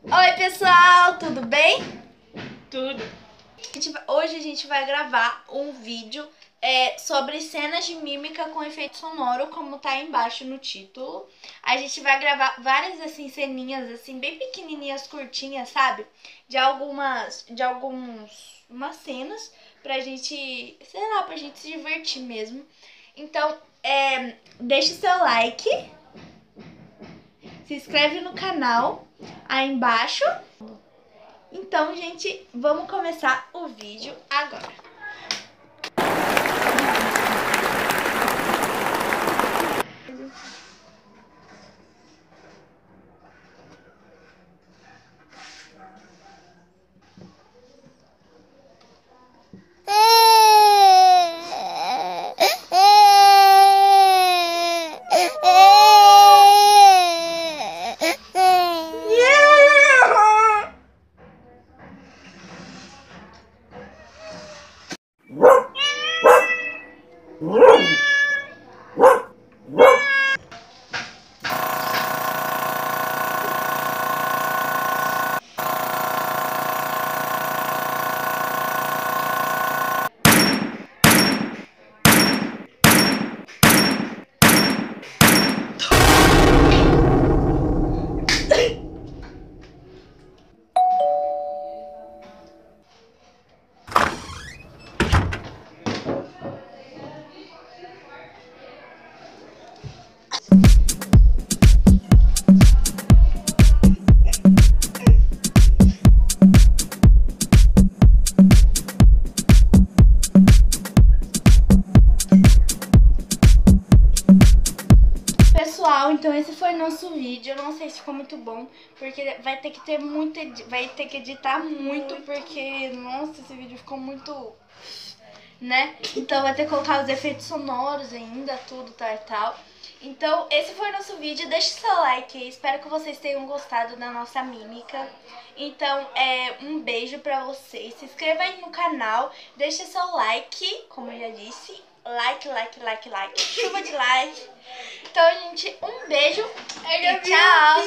Oi pessoal, tudo bem? Tudo. Hoje a gente vai gravar um vídeo sobre cenas de mímica com efeito sonoro, como tá aí embaixo no título. A gente vai gravar várias assim ceninhas assim bem pequenininhas, curtinhas, sabe? Umas cenas pra gente, sei lá, pra gente se divertir mesmo. Então, deixe seu like, se inscreve no canal aí embaixo. Então, gente, vamos começar o vídeo agora. Pessoal, então esse foi nosso vídeo. Eu não sei se ficou muito bom, porque vai ter que ter vai ter que editar muito, porque nossa, esse vídeo ficou muito, né? Então vai ter que colocar os efeitos sonoros ainda, tudo tal e tal. Então esse foi nosso vídeo. Deixe seu like aí. Espero que vocês tenham gostado da nossa mímica. Então um beijo pra vocês. Se inscreva aí no canal, deixe seu like, como eu já disse. Like, chuva de like. Então, gente, um beijo e tchau!